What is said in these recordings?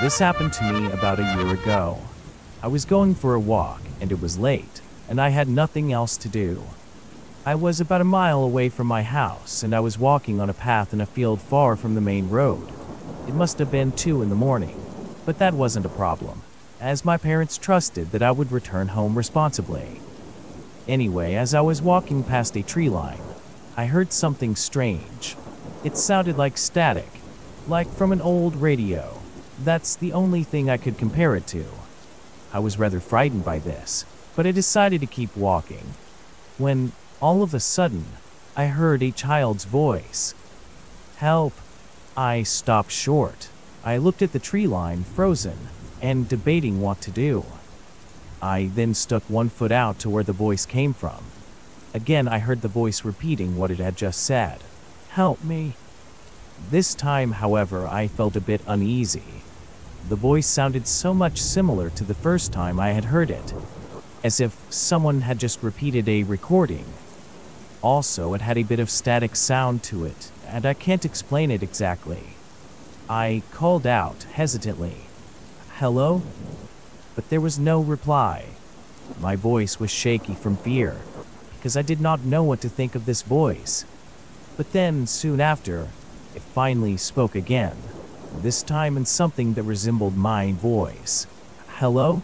This happened to me about a year ago. I was going for a walk, and it was late, and I had nothing else to do. I was about a mile away from my house, and I was walking on a path in a field far from the main road. It must have been 2 in the morning, but that wasn't a problem, as my parents trusted that I would return home responsibly. Anyway, as I was walking past a tree line, I heard something strange. It sounded like static, like from an old radio. That's the only thing I could compare it to. I was rather frightened by this, but I decided to keep walking. When, all of a sudden, I heard a child's voice. "Help!" I stopped short. I looked at the tree line, frozen, and debating what to do. I then stuck one foot out to where the voice came from. Again, I heard the voice repeating what it had just said. "Help me." This time, however, I felt a bit uneasy. The voice sounded so much similar to the first time I had heard it, as if someone had just repeated a recording. Also, it had a bit of static sound to it, and I can't explain it exactly. I called out hesitantly, "Hello?" But there was no reply. My voice was shaky from fear, because I did not know what to think of this voice. But then, soon after, it finally spoke again, this time in something that resembled my voice. "Hello?"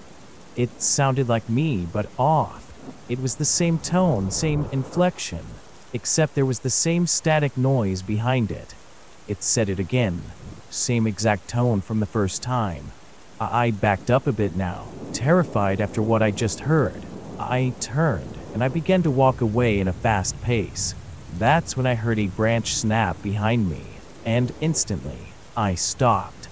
It sounded like me, but off. It was the same tone, same inflection, except there was the same static noise behind it. It said it again, same exact tone from the first time. I backed up a bit now, terrified after what I just heard. I turned, and I began to walk away in a fast pace. That's when I heard a branch snap behind me, and instantly, I stopped.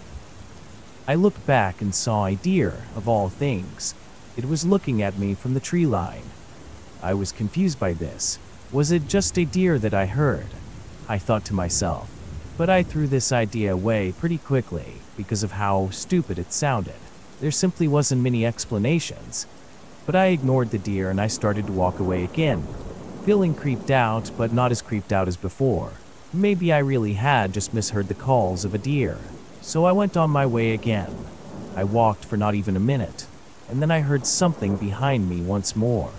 I looked back and saw a deer, of all things. It was looking at me from the tree line. I was confused by this. Was it just a deer that I heard? I thought to myself, but I threw this idea away pretty quickly because of how stupid it sounded. There simply wasn't many explanations. But I ignored the deer and I started to walk away again, feeling creeped out, but not as creeped out as before. Maybe I really had just misheard the calls of a deer. So I went on my way again. I walked for not even a minute, and then I heard something behind me once more.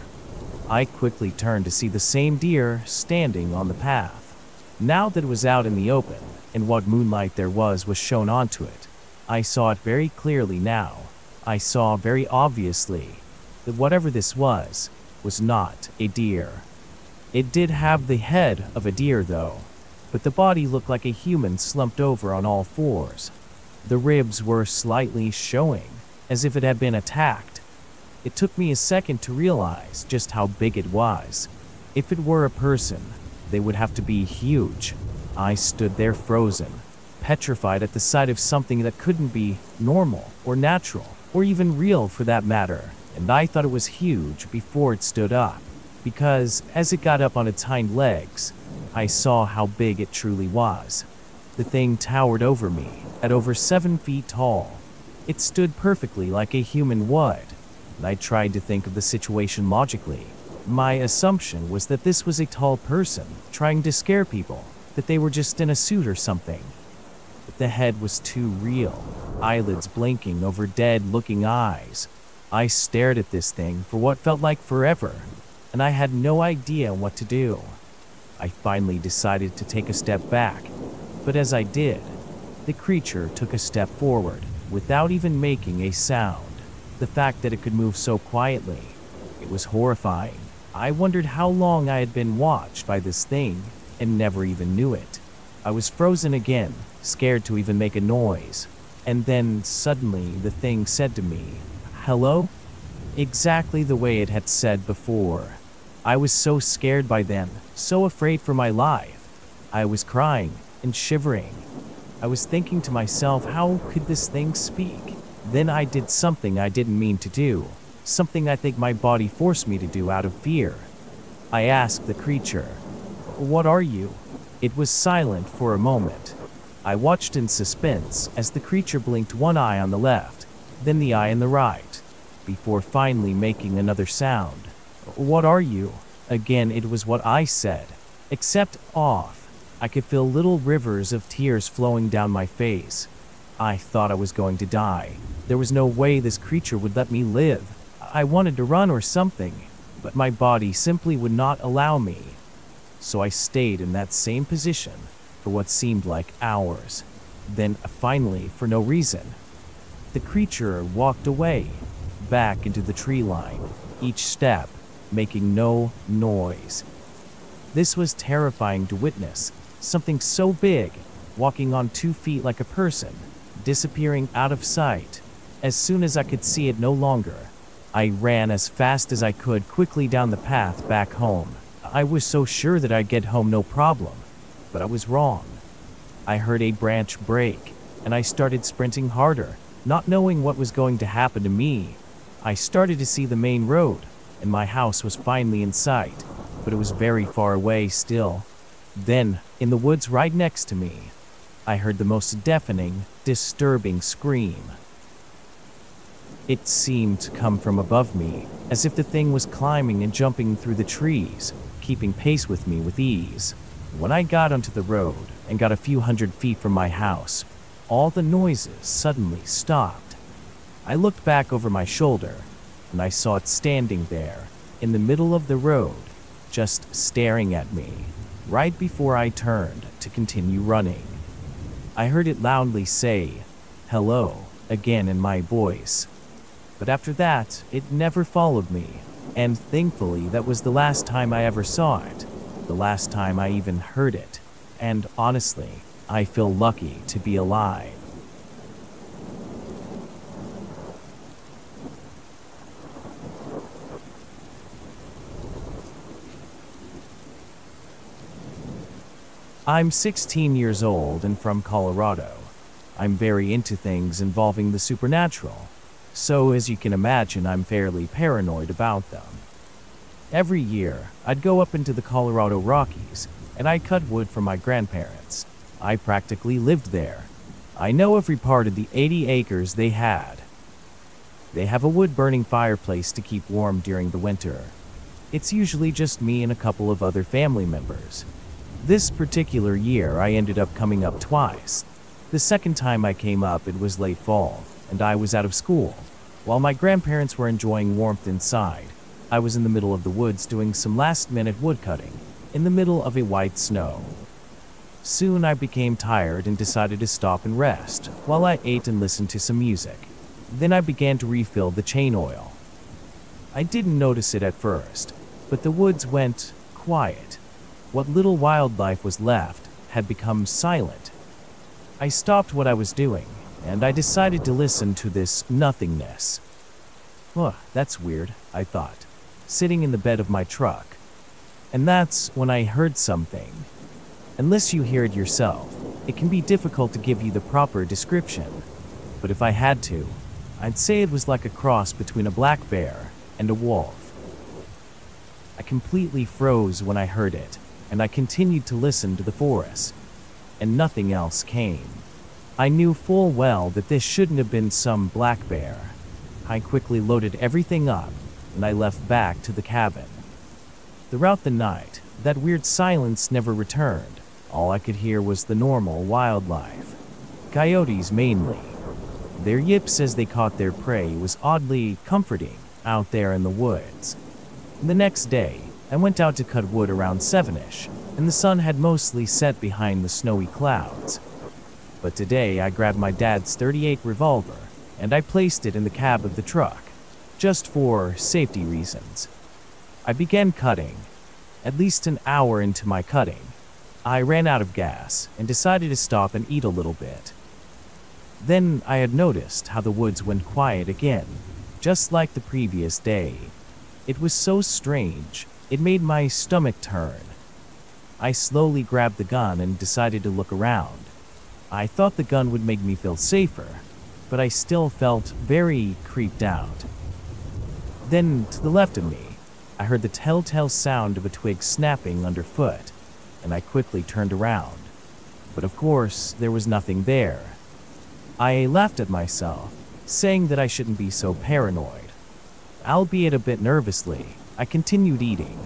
I quickly turned to see the same deer standing on the path. Now that it was out in the open, and what moonlight there was shone onto it, I saw it very clearly now. I saw very obviously that whatever this was not a deer. It did have the head of a deer though, but the body looked like a human slumped over on all fours. The ribs were slightly showing, as if it had been attacked. It took me a second to realize just how big it was. If it were a person, they would have to be huge. I stood there frozen, petrified at the sight of something that couldn't be normal or natural or even real for that matter, and I thought it was huge before it stood up, because as it got up on its hind legs, I saw how big it truly was. The thing towered over me at over 7 feet tall. It stood perfectly like a human would, and I tried to think of the situation logically. My assumption was that this was a tall person trying to scare people, that they were just in a suit or something. But the head was too real, eyelids blinking over dead-looking eyes. I stared at this thing for what felt like forever, and I had no idea what to do. I finally decided to take a step back, but as I did, the creature took a step forward without even making a sound. The fact that it could move so quietly, it was horrifying. I wondered how long I had been watched by this thing and never even knew it. I was frozen again, scared to even make a noise. And then suddenly the thing said to me, "Hello?" Exactly the way it had said before. I was so scared by then, so afraid for my life. I was crying and shivering. I was thinking to myself, how could this thing speak? Then I did something I didn't mean to do, something I think my body forced me to do out of fear. I asked the creature, "What are you?" It was silent for a moment. I watched in suspense as the creature blinked one eye on the left, then the eye on the right, before finally making another sound. "What are you?" Again, it was what I said, except off. I could feel little rivers of tears flowing down my face. I thought I was going to die. There was no way this creature would let me live. I wanted to run or something, but my body simply would not allow me. So I stayed in that same position for what seemed like hours. Then, finally, for no reason, the creature walked away, back into the tree line, each step making no noise. This was terrifying to witness, something so big, walking on 2 feet like a person, disappearing out of sight. As soon as I could see it no longer, I ran as fast as I could quickly down the path back home. I was so sure that I'd get home no problem, but I was wrong. I heard a branch break, and I started sprinting harder, not knowing what was going to happen to me. I started to see the main road, and my house was finally in sight, but it was very far away still. Then, in the woods right next to me, I heard the most deafening, disturbing scream. It seemed to come from above me, as if the thing was climbing and jumping through the trees, keeping pace with me with ease. When I got onto the road and got a few hundred feet from my house, all the noises suddenly stopped. I looked back over my shoulder, and I saw it standing there, in the middle of the road, just staring at me, right before I turned to continue running. I heard it loudly say, "Hello," again in my voice. But after that, it never followed me, and thankfully that was the last time I ever saw it, the last time I even heard it, and honestly, I feel lucky to be alive. I'm 16 years old and from Colorado. I'm very into things involving the supernatural, so as you can imagine, I'm fairly paranoid about them. Every year, I'd go up into the Colorado Rockies, and I'd cut wood for my grandparents. I practically lived there. I know every part of the 80 acres they had. They have a wood-burning fireplace to keep warm during the winter. It's usually just me and a couple of other family members. This particular year, I ended up coming up twice. The second time I came up, it was late fall, and I was out of school. While my grandparents were enjoying warmth inside, I was in the middle of the woods doing some last-minute woodcutting, in the middle of a white snow. Soon I became tired and decided to stop and rest, while I ate and listened to some music. Then I began to refill the chain oil. I didn't notice it at first, but the woods went quiet. What little wildlife was left had become silent. I stopped what I was doing, and I decided to listen to this nothingness. That's weird, I thought, sitting in the bed of my truck. And that's when I heard something. Unless you hear it yourself, it can be difficult to give you the proper description. But if I had to, I'd say it was like a cross between a black bear and a wolf. I completely froze when I heard it, and I continued to listen to the forest, and nothing else came. I knew full well that this shouldn't have been some black bear. I quickly loaded everything up, and I left back to the cabin. Throughout the night, that weird silence never returned. All I could hear was the normal wildlife. Coyotes mainly. Their yips as they caught their prey was oddly comforting out there in the woods. The next day, I went out to cut wood around 7-ish, and the sun had mostly set behind the snowy clouds. But today I grabbed my dad's .38 revolver, and I placed it in the cab of the truck, just for safety reasons. I began cutting. At least an hour into my cutting, I ran out of gas and decided to stop and eat a little bit. Then I had noticed how the woods went quiet again, just like the previous day. It was so strange, it made my stomach turn. I slowly grabbed the gun and decided to look around. I thought the gun would make me feel safer, but I still felt very creeped out. Then, to the left of me, I heard the telltale sound of a twig snapping underfoot, and I quickly turned around. But of course, there was nothing there. I laughed at myself, saying that I shouldn't be so paranoid. Albeit a bit nervously, I continued eating,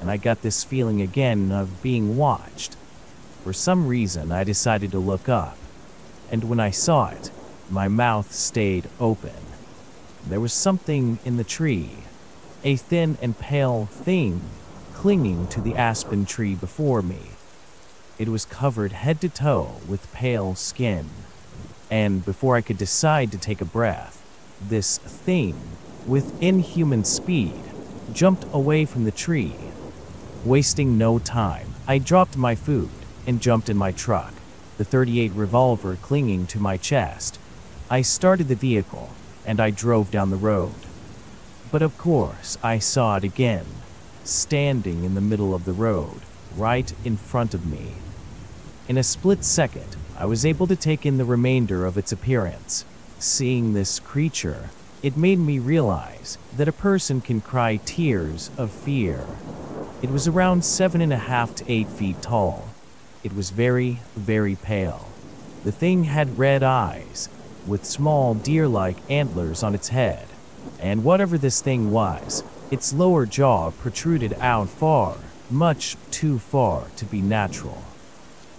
and I got this feeling again of being watched. For some reason, I decided to look up. and when I saw it, my mouth stayed open. There was something in the tree, a thin and pale thing clinging to the aspen tree before me. It was covered head to toe with pale skin, and before I could decide to take a breath, this thing, with inhuman speed, jumped away from the tree. Wasting no time, I dropped my food and jumped in my truck, the .38 revolver clinging to my chest. I started the vehicle, and I drove down the road. But of course, I saw it again, standing in the middle of the road, right in front of me. In a split second, I was able to take in the remainder of its appearance. Seeing this creature, it made me realize that a person can cry tears of fear. It was around 7.5 to 8 feet tall. It was very, very pale. The thing had red eyes, with small deer-like antlers on its head. And whatever this thing was, its lower jaw protruded out far, much too far to be natural.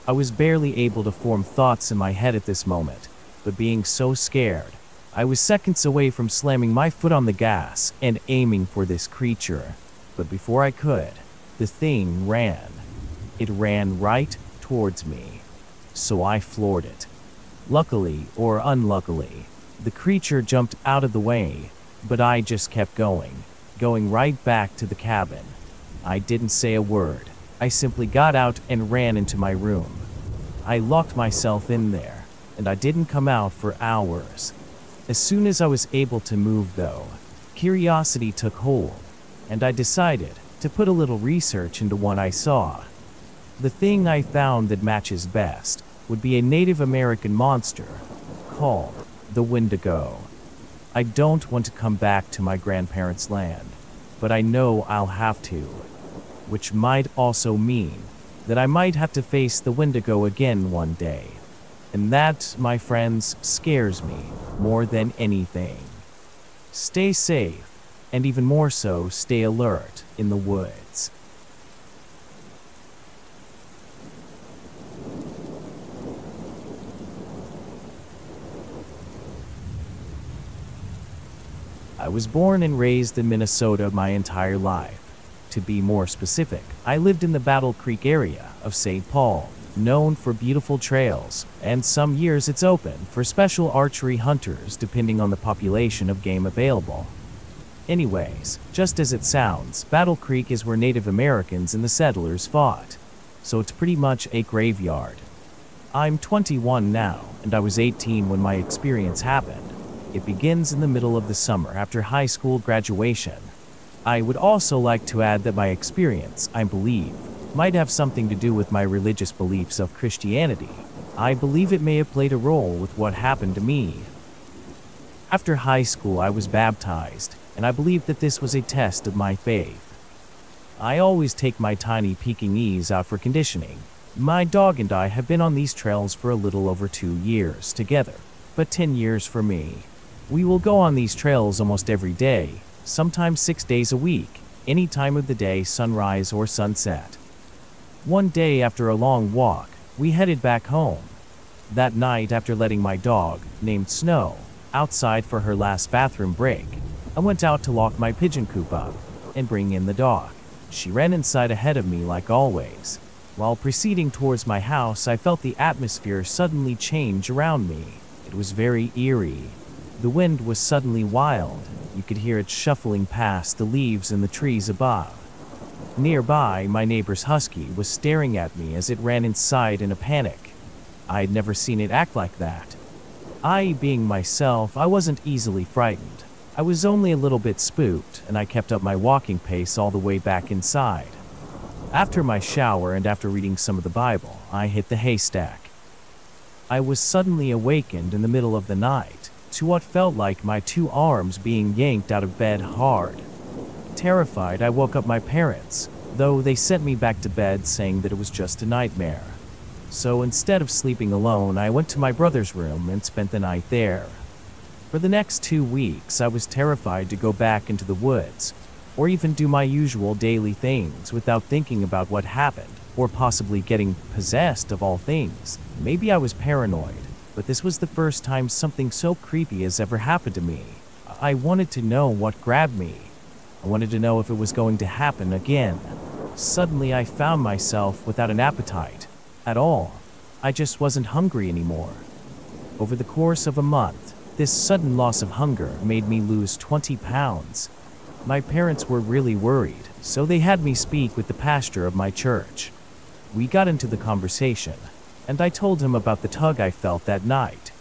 I was barely able to form thoughts in my head at this moment, but being so scared, I was seconds away from slamming my foot on the gas and aiming for this creature. But before I could, the thing ran. It ran right towards me, so I floored it. Luckily, or unluckily, the creature jumped out of the way, but I just kept going right back to the cabin. I didn't say a word. I simply got out and ran into my room. I locked myself in there, and I didn't come out for hours. As soon as I was able to move, though, curiosity took hold, and I decided to put a little research into what I saw. The thing I found that matches best would be a Native American monster called the Wendigo. I don't want to come back to my grandparents' land, but I know I'll have to, which might also mean that I might have to face the Wendigo again one day. And that, my friends, scares me more than anything. Stay safe, and even more so, stay alert in the woods. I was born and raised in Minnesota my entire life. To be more specific, I lived in the Battle Creek area of St. Paul, known for beautiful trails, and some years it's open for special archery hunters depending on the population of game available. Anyways, just as it sounds, Battle Creek is where Native Americans and the settlers fought, so it's pretty much a graveyard. I'm 21 now, and I was 18 when my experience happened. It begins in the middle of the summer after high school graduation. I would also like to add that my experience, I believe, might have something to do with my religious beliefs of Christianity. I believe it may have played a role with what happened to me. After high school, I was baptized, and I believe that this was a test of my faith. I always take my tiny Pekingese out for conditioning. My dog and I have been on these trails for a little over 2 years together, but 10 years for me. We will go on these trails almost every day, sometimes 6 days a week, any time of the day, sunrise or sunset. One day after a long walk, we headed back home. That night, after letting my dog, named Snow, outside for her last bathroom break, I went out to lock my pigeon coop up and bring in the dog. She ran inside ahead of me like always. While proceeding towards my house, I felt the atmosphere suddenly change around me. It was very eerie. The wind was suddenly wild. You could hear it shuffling past the leaves in the trees above. Nearby, my neighbor's husky was staring at me as it ran inside in a panic. I had never seen it act like that. I, being myself, I wasn't easily frightened. I was only a little bit spooked, and I kept up my walking pace all the way back inside. After my shower and after reading some of the Bible, I hit the haystack. I was suddenly awakened in the middle of the night to what felt like my 2 arms being yanked out of bed hard. Terrified, I woke up my parents, though they sent me back to bed saying that it was just a nightmare. So instead of sleeping alone, I went to my brother's room and spent the night there. For the next 2 weeks, I was terrified to go back into the woods, or even do my usual daily things without thinking about what happened, or possibly getting possessed of all things. Maybe I was paranoid, but this was the first time something so creepy has ever happened to me. I wanted to know what grabbed me. I wanted to know if it was going to happen again. Suddenly I found myself without an appetite at all. I just wasn't hungry anymore. Over the course of a month, this sudden loss of hunger made me lose 20 pounds. My parents were really worried, so they had me speak with the pastor of my church. We got into the conversation, and I told him about the tug I felt that night.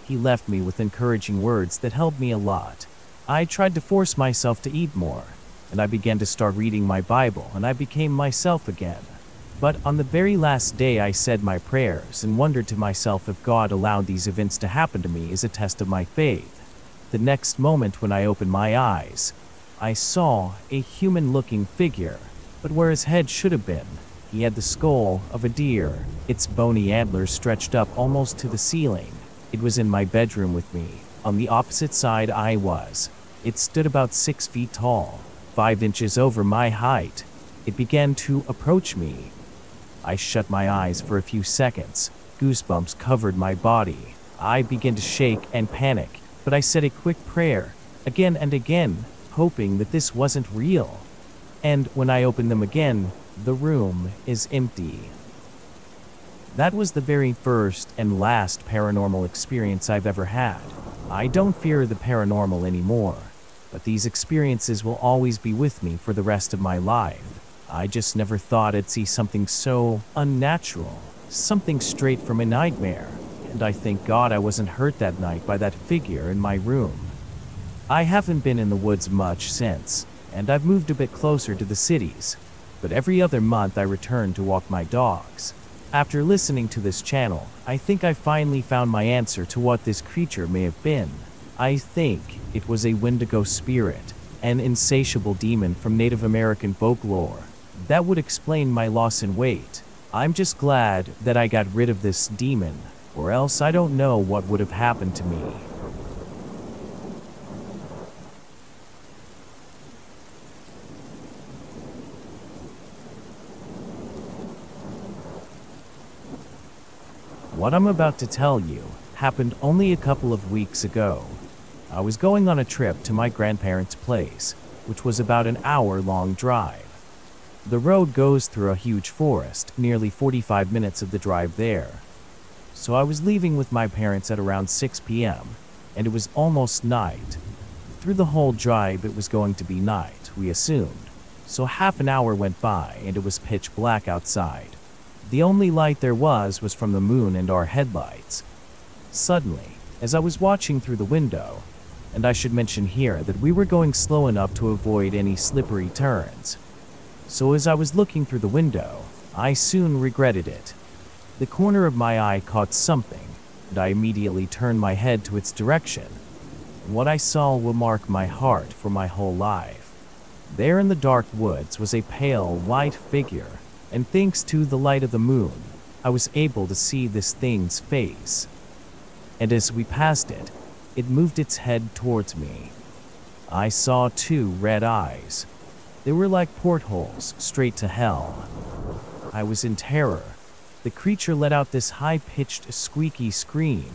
He left me with encouraging words that helped me a lot. I tried to force myself to eat more, and I began to start reading my Bible, and I became myself again. But on the very last day I said my prayers and wondered to myself if God allowed these events to happen to me as a test of my faith. The next moment when I opened my eyes, I saw a human-looking figure, but where his head should have been, he had the skull of a deer, its bony antlers stretched up almost to the ceiling. It was in my bedroom with me. On the opposite side I was. It stood about 6 feet tall, 5 inches over my height. It began to approach me. I shut my eyes for a few seconds. Goosebumps covered my body. I began to shake and panic, but I said a quick prayer, again and again, hoping that this wasn't real. And when I opened them again, the room is empty. That was the very first and last paranormal experience I've ever had. I don't fear the paranormal anymore, but these experiences will always be with me for the rest of my life. I just never thought I'd see something so unnatural, something straight from a nightmare, and I thank God I wasn't hurt that night by that figure in my room. I haven't been in the woods much since, and I've moved a bit closer to the cities, but every other month I return to walk my dogs. After listening to this channel, I think I finally found my answer to what this creature may have been. I think it was a Wendigo spirit, an insatiable demon from Native American folklore. That would explain my loss in weight. I'm just glad that I got rid of this demon, or else I don't know what would have happened to me. What I'm about to tell you happened only a couple of weeks ago. I was going on a trip to my grandparents' place, which was about an hour-long drive. The road goes through a huge forest, nearly 45 minutes of the drive there. So I was leaving with my parents at around 6 p.m., and it was almost night. Through the whole drive it was going to be night, we assumed. So half an hour went by and it was pitch black outside. The only light there was from the moon and our headlights. Suddenly, as I was watching through the window, and I should mention here that we were going slow enough to avoid any slippery turns. So as I was looking through the window, I soon regretted it. The corner of my eye caught something, and I immediately turned my head to its direction. What I saw will mark my heart for my whole life. There in the dark woods was a pale, white figure, and thanks to the light of the moon, I was able to see this thing's face. And as we passed it, it moved its head towards me. I saw 2 red eyes. They were like portholes straight to hell. I was in terror. The creature let out this high-pitched, squeaky scream,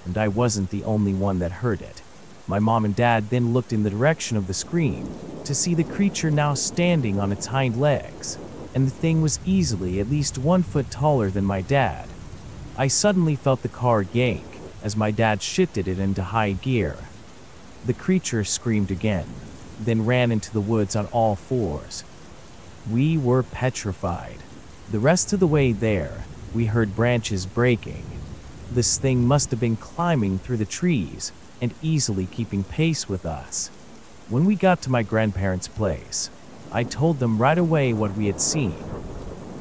and I wasn't the only one that heard it. My mom and dad then looked in the direction of the scream to see the creature now standing on its hind legs, and the thing was easily at least 1 foot taller than my dad. I suddenly felt the car yank as my dad shifted it into high gear. The creature screamed again, then ran into the woods on all 4s. We were petrified. The rest of the way there, we heard branches breaking. This thing must have been climbing through the trees and easily keeping pace with us. When we got to my grandparents' place, I told them right away what we had seen,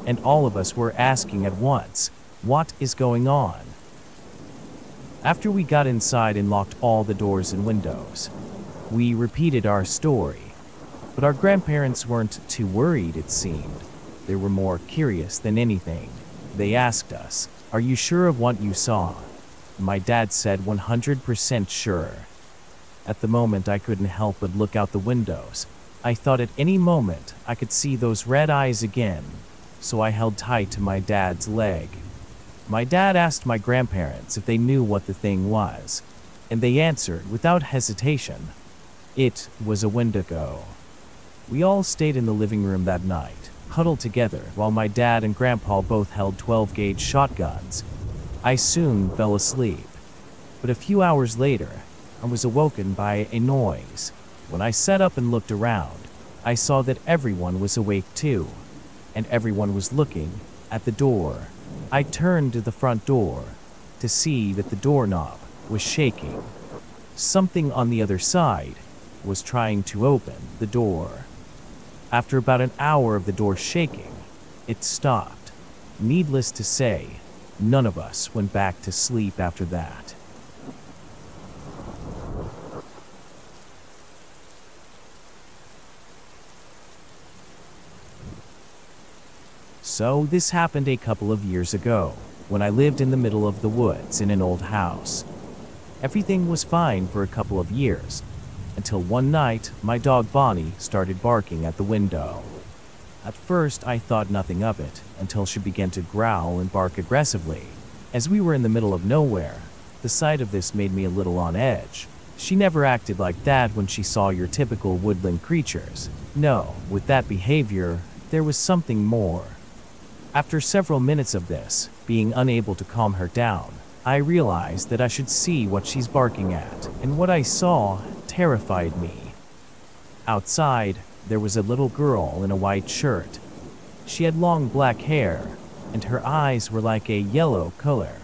and all of us were asking at once, "What is going on?" After we got inside and locked all the doors and windows, we repeated our story, but our grandparents weren't too worried, it seemed. They were more curious than anything. They asked us, "Are you sure of what you saw?" My dad said 100% sure. At the moment I couldn't help but look out the windows. I thought at any moment I could see those red eyes again, so I held tight to my dad's leg. My dad asked my grandparents if they knew what the thing was, and they answered without hesitation. It was a Wendigo. We all stayed in the living room that night, huddled together while my dad and grandpa both held 12-gauge shotguns. I soon fell asleep, but a few hours later, I was awoken by a noise. When I sat up and looked around, I saw that everyone was awake too, and everyone was looking at the door. I turned to the front door to see that the doorknob was shaking. Something on the other side was trying to open the door. After about an hour of the door shaking, it stopped. Needless to say, none of us went back to sleep after that. So this happened a couple of years ago, when I lived in the middle of the woods in an old house. Everything was fine for a couple of years, until one night my dog Bonnie started barking at the window. At first I thought nothing of it, until she began to growl and bark aggressively. As we were in the middle of nowhere, the sight of this made me a little on edge. She never acted like that when she saw your typical woodland creatures. No, with that behavior, there was something more. After several minutes of this, being unable to calm her down, I realized that I should see what she's barking at, and what I saw terrified me. Outside, there was a little girl in a white shirt. She had long black hair, and her eyes were like a yellow color.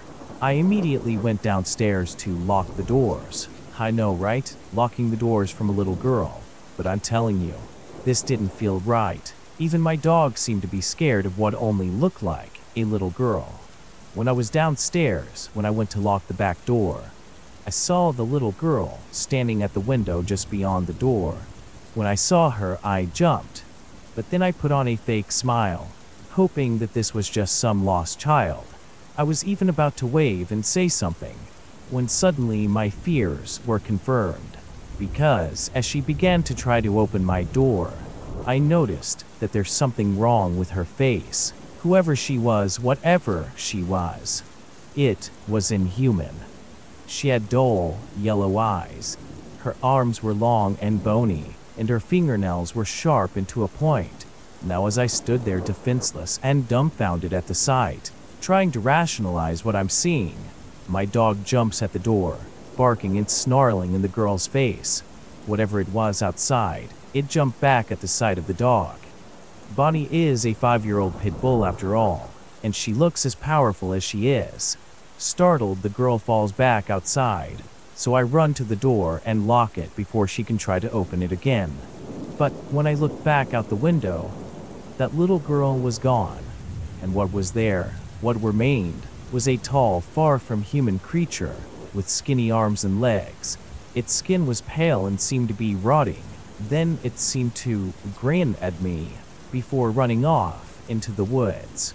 I immediately went downstairs to lock the doors. I know, right? Locking the doors from a little girl. But I'm telling you, this didn't feel right. Even my dog seemed to be scared of what only looked like a little girl. When I was downstairs, when I went to lock the back door, I saw the little girl standing at the window just beyond the door. When I saw her, I jumped, but then I put on a fake smile, hoping that this was just some lost child. I was even about to wave and say something, when suddenly my fears were confirmed, because as she began to try to open my door, I noticed that there's something wrong with her face. Whoever she was, whatever she was, it was inhuman. She had dull, yellow eyes. Her arms were long and bony, and her fingernails were sharp and to a point. Now as I stood there defenseless and dumbfounded at the sight, trying to rationalize what I'm seeing, my dog jumps at the door, barking and snarling in the girl's face. Whatever it was outside, it jumped back at the sight of the dog. Bonnie is a 5-year-old pit bull after all, and she looks as powerful as she is. Startled, the girl falls back outside, so I run to the door and lock it before she can try to open it again. But when I looked back out the window, that little girl was gone, and what was there, what remained, was a tall, far from human creature with skinny arms and legs. Its skin was pale and seemed to be rotting. Then it seemed to grin at me before running off into the woods.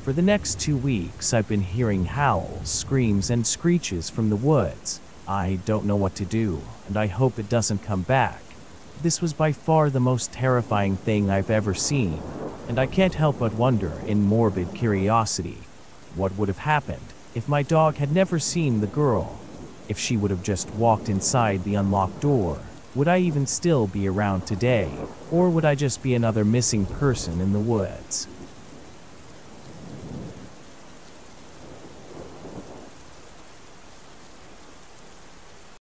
For the next 2 weeks, I've been hearing howls, screams, and screeches from the woods. I don't know what to do, and I hope it doesn't come back. This was by far the most terrifying thing I've ever seen, and I can't help but wonder, in morbid curiosity, what would have happened if my dog had never seen the girl? If she would have just walked inside the unlocked door? Would I even still be around today? Or would I just be another missing person in the woods?